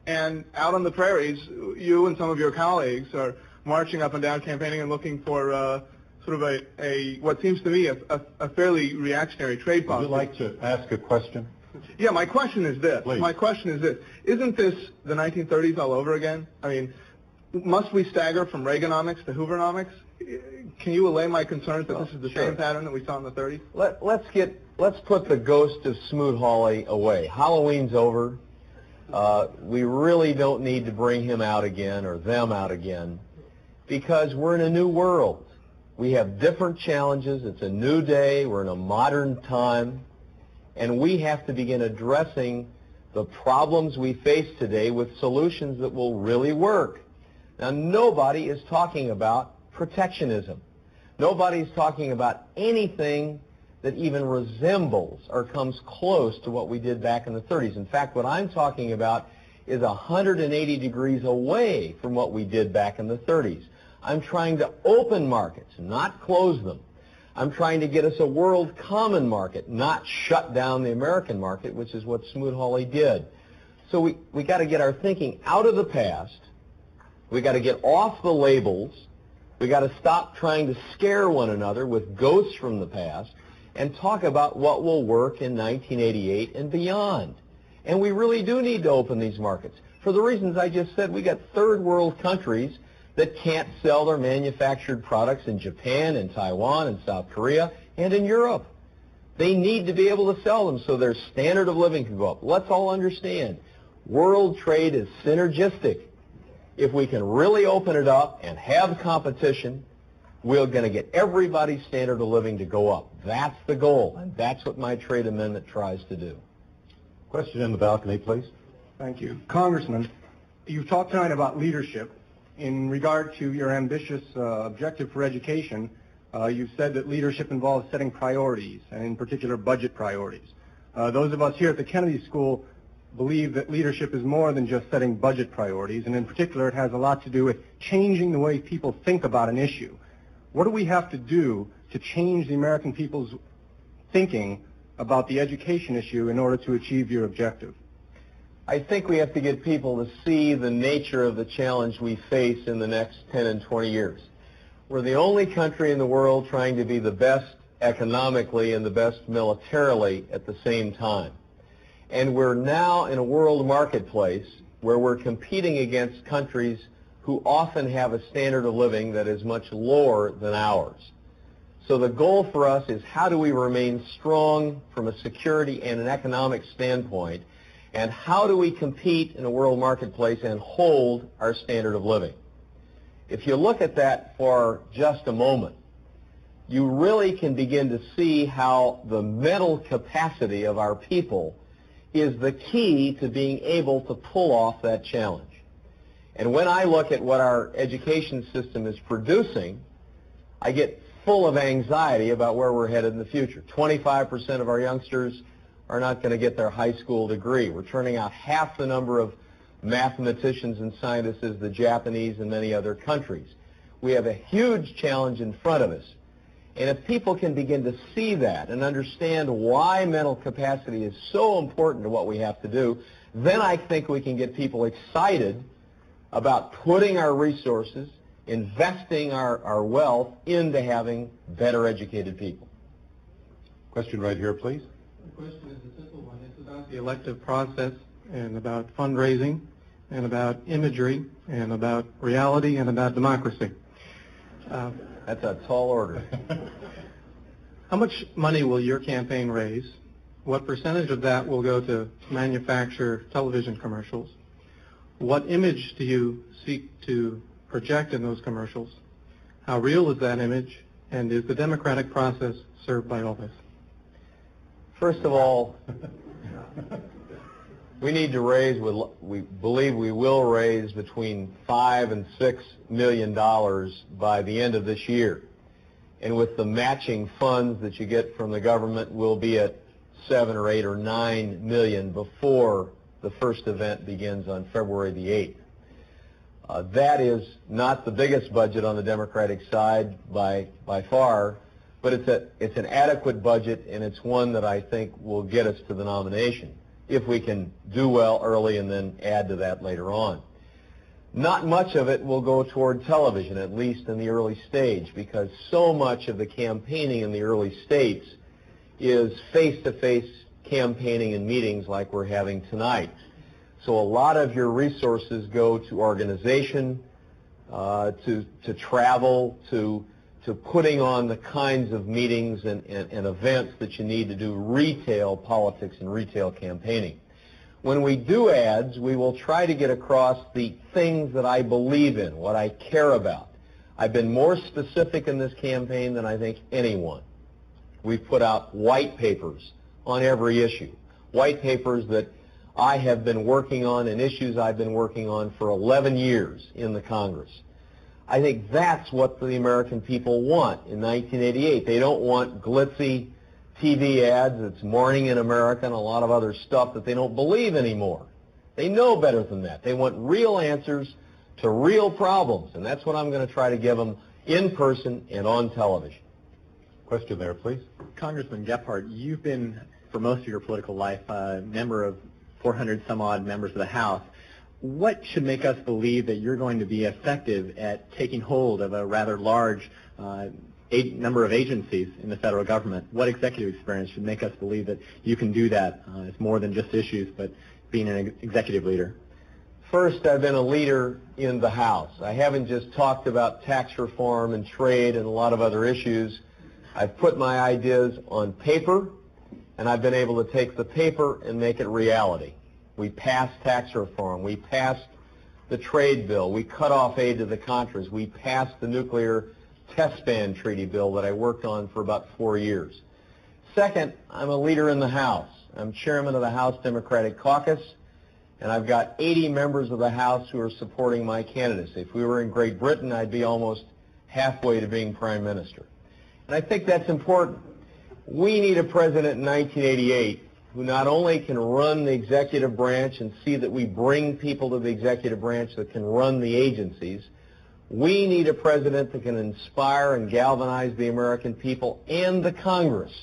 K: And out on the prairies, you and some of your colleagues are marching up and down, campaigning and looking for sort of a what seems to me a fairly reactionary trade policy.
A: Would you like to ask a question?
K: Yeah, my question is this.
A: Please.
K: My question is this. Isn't this the 1930s all over again? I mean, must we stagger from Reaganomics to Hoovernomics? Can you allay my concerns that this is the same pattern that we saw in the 30s?
D: Let's put the ghost of Smoot-Hawley away. Halloween's over. We really don't need to bring him out again or them out again because we're in a new world. We have different challenges. It's a new day. We're in a modern time. And we have to begin addressing the problems we face today with solutions that will really work. Now, nobody is talking about protectionism. Nobody's talking about anything that even resembles or comes close to what we did back in the 30s. In fact, what I'm talking about is 180 degrees away from what we did back in the 30s. I'm trying to open markets, not close them. I'm trying to get us a world common market, not shut down the American market, which is what Smoot-Hawley did. So we got to get our thinking out of the past. We got to get off the labels. We got to stop trying to scare one another with ghosts from the past and talk about what will work in 1988 and beyond. And we really do need to open these markets. For the reasons I just said, we got third world countries that can't sell their manufactured products in Japan and Taiwan and South Korea and in Europe. They need to be able to sell them so their standard of living can go up. Let's all understand, world trade is synergistic. If we can really open it up and have competition, we're going to get everybody's standard of living to go up. That's the goal, and that's what my trade amendment tries to do.
A: Question in the balcony, please.
L: Thank you. Congressman, you've talked tonight about leadership. In regard to your ambitious objective for education, you've said that leadership involves setting priorities, and in particular budget priorities. Those of us here at the Kennedy School believe that leadership is more than just setting budget priorities, and in particular it has a lot to do with changing the way people think about an issue. What do we have to do to change the American people's thinking about the education issue in order to achieve your objective?
D: I think we have to get people to see the nature of the challenge we face in the next 10 and 20 years. We're the only country in the world trying to be the best economically and the best militarily at the same time. And we're now in a world marketplace where we're competing against countries who often have a standard of living that is much lower than ours. So the goal for us is how do we remain strong from a security and an economic standpoint, and how do we compete in a world marketplace and hold our standard of living? If you look at that for just a moment, you really can begin to see how the mental capacity of our people is the key to being able to pull off that challenge. And when I look at what our education system is producing, I get full of anxiety about where we're headed in the future. 25% of our youngsters are not going to get their high school degree. We're turning out half the number of mathematicians and scientists as the Japanese and many other countries. We have a huge challenge in front of us. And if people can begin to see that and understand why mental capacity is so important to what we have to do, then I think we can get people excited about putting our resources, investing our wealth into having better educated people.
A: Question right here, please.
L: The question is a simple one. It's about the elective process and about fundraising and about imagery and about reality and about democracy.
D: That's a tall order.
L: How much money will your campaign raise? What percentage of that will go to manufacture television commercials? What image do you seek to project in those commercials? How real is that image? And is the democratic process served by all this?
D: First of all, we need to raise, we believe we will raise between $5 and $6 million by the end of this year. And with the matching funds that you get from the government, we'll be at 7 or 8 or 9 million before the first event begins on February the 8th. That is not the biggest budget on the Democratic side by far, but it's an adequate budget, and it's one that I think will get us to the nomination if we can do well early and then add to that later on. Not much of it will go toward television, at least in the early stage, because so much of the campaigning in the early states is face-to-face campaigning and meetings like we're having tonight. So a lot of your resources go to organization, to travel, to putting on the kinds of meetings and events that you need to do retail politics and retail campaigning. When we do ads, we will try to get across the things that I believe in, what I care about. I've been more specific in this campaign than I think anyone. We've put out white papers on every issue, white papers that I have been working on and issues I've been working on for 11 years in the Congress. I think that's what the American people want in 1988. They don't want glitzy TV ads that's Morning in America and a lot of other stuff that they don't believe anymore. They know better than that. They want real answers to real problems, and that's what I'm going to try to give them in person and on television.
A: Question there, please.
M: Congressman Gephardt, you've been, for most of your political life, a member of 400 some odd members of the House. What should make us believe that you're going to be effective at taking hold of a rather large number of agencies in the federal government? What executive experience should make us believe that you can do that? It's more than just issues, but being an executive leader.
D: First, I've been a leader in the House. I haven't just talked about tax reform and trade and a lot of other issues. I've put my ideas on paper, and I've been able to take the paper and make it reality. We passed tax reform. We passed the trade bill. We cut off aid to the Contras. We passed the nuclear test ban treaty bill that I worked on for about 4 years. Second, I'm a leader in the House. I'm chairman of the House Democratic Caucus, and I've got 80 members of the House who are supporting my candidacy. If we were in Great Britain, I'd be almost halfway to being prime minister. And I think that's important. We need a president in 1988 who not only can run the executive branch and see that we bring people to the executive branch that can run the agencies. We need a president that can inspire and galvanize the American people and the Congress.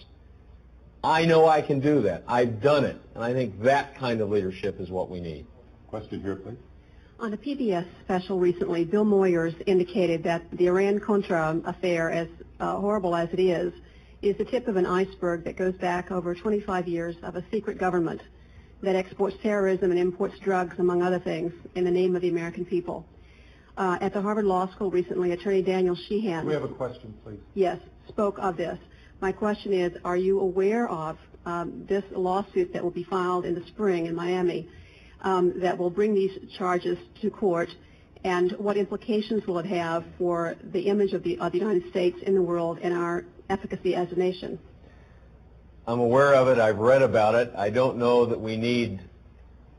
D: I know I can do that. I've done it. And I think that kind of leadership is what we need.
A: Question here, please.
N: On a PBS special recently, Bill Moyers indicated that the Iran-Contra affair, as horrible as it is the tip of an iceberg that goes back over 25 years of a secret government that exports terrorism and imports drugs, among other things, in the name of the American people. At the Harvard Law School recently, Attorney Daniel Sheehan...
A: Do we have a question, please?
N: Yes, spoke of this. My question is, are you aware of this lawsuit that will be filed in the spring in Miami that will bring these charges to court, and what implications will it have for the image of the United States in the world and our efficacy as a nation?
D: I'm aware of it. I've read about it. I don't know that we need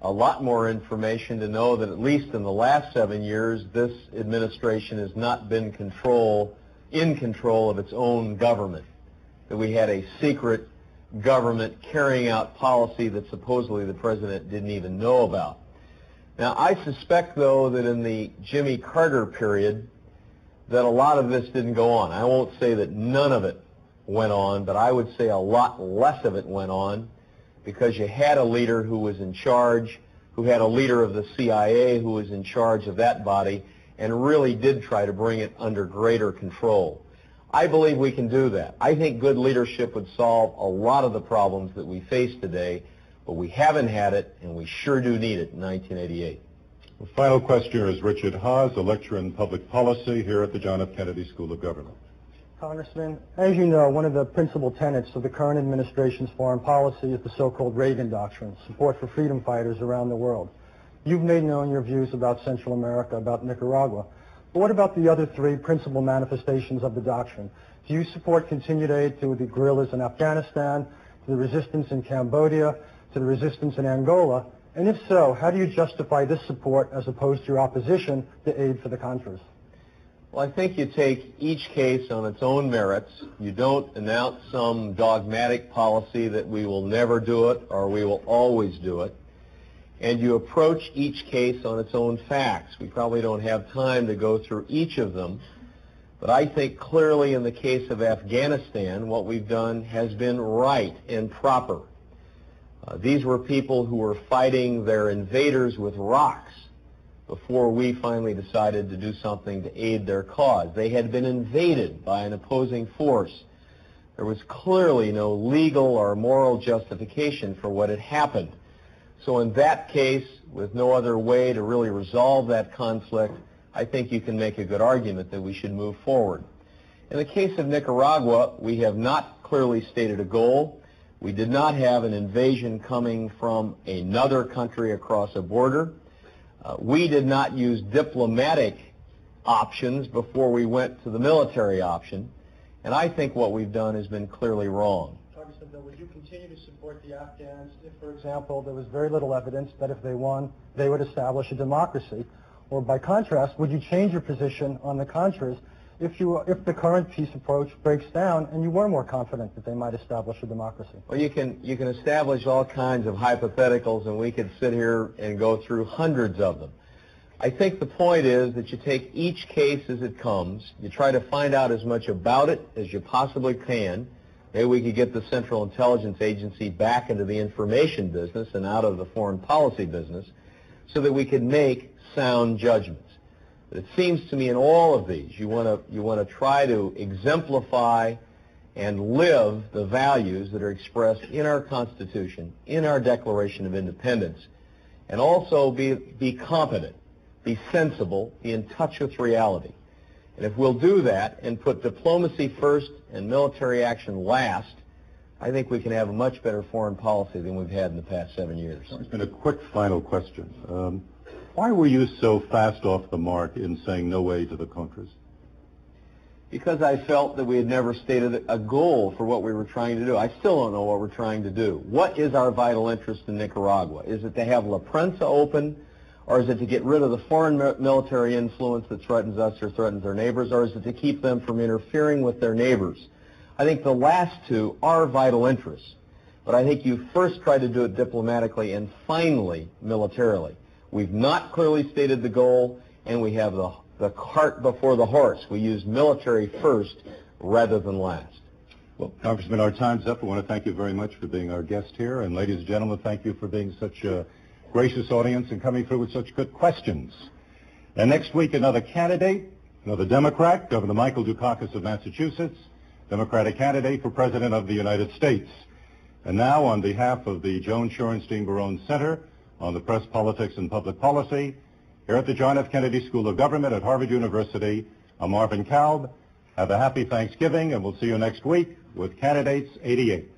D: a lot more information to know that at least in the last 7 years, this administration has not been in control of its own government, that we had a secret government carrying out policy that supposedly the president didn't even know about. Now, I suspect, though, that in the Jimmy Carter period, that a lot of this didn't go on. I won't say that none of it went on, but I would say a lot less of it went on because you had a leader who was in charge, who had a leader of the CIA who was in charge of that body, and really did try to bring it under greater control. I believe we can do that. I think good leadership would solve a lot of the problems that we face today, but we haven't had it, and we sure do need it in 1988.
A: The final questioner is Richard Haas, a lecturer in public policy here at the John F. Kennedy School of Government.
O: Congressman, as you know, one of the principal tenets of the current administration's foreign policy is the so-called Reagan Doctrine, support for freedom fighters around the world. You've made known your views about Central America, about Nicaragua. But what about the other three principal manifestations of the doctrine? Do you support continued aid to the guerrillas in Afghanistan, to the resistance in Cambodia, to the resistance in Angola? And if so, how do you justify this support as opposed to your opposition to aid for the Contras?
D: Well, I think you take each case on its own merits. You don't announce some dogmatic policy that we will never do it or we will always do it. And you approach each case on its own facts. We probably don't have time to go through each of them. But I think clearly in the case of Afghanistan, what we've done has been right and proper. These were people who were fighting their invaders with rocks before we finally decided to do something to aid their cause. They had been invaded by an opposing force. There was clearly no legal or moral justification for what had happened. So in that case, with no other way to really resolve that conflict, I think you can make a good argument that we should move forward. In the case of Nicaragua, we have not clearly stated a goal. We did not have an invasion coming from another country across a border. We did not use diplomatic options before we went to the military option. And I think what we've done has been clearly wrong.
O: Congressman, would you continue to support the Afghans if, for example, there was very little evidence that if they won, they would establish a democracy? Or by contrast, would you change your position on the Contras if the current peace approach breaks down and you were more confident that they might establish a democracy?
D: Well, you can establish all kinds of hypotheticals, and we could sit here and go through hundreds of them. I think the point is that you take each case as it comes, you try to find out as much about it as you possibly can. Maybe we could get the Central Intelligence Agency back into the information business and out of the foreign policy business so that we could make sound judgments. But it seems to me in all of these, you want to try to exemplify and live the values that are expressed in our Constitution, in our Declaration of Independence, and also be competent, be sensible, be in touch with reality. And if we'll do that and put diplomacy first and military action last, I think we can have a much better foreign policy than we've had in the past 7 years.
A: And a quick final question. Why were you so fast off the mark in saying no way to the Contras?
D: Because I felt that we had never stated a goal for what we were trying to do. I still don't know what we're trying to do. What is our vital interest in Nicaragua? Is it to have La Prensa open, or is it to get rid of the foreign military influence that threatens us or threatens our neighbors, or is it to keep them from interfering with their neighbors? I think the last two are vital interests, but I think you first try to do it diplomatically and finally militarily. We've not clearly stated the goal, and we have the cart before the horse. We use military first rather than last.
A: Well, Congressman, our time's up. I want to thank you very much for being our guest here. And ladies and gentlemen, thank you for being such a gracious audience and coming through with such good questions. And next week, another candidate, another Democrat, Governor Michael Dukakis of Massachusetts, Democratic candidate for President of the United States. And now, on behalf of the Joan Shorenstein Barone Center on the Press, Politics, and Public Policy, here at the John F. Kennedy School of Government at Harvard University, I'm Marvin Kalb. Have a happy Thanksgiving, and we'll see you next week with Candidates 88.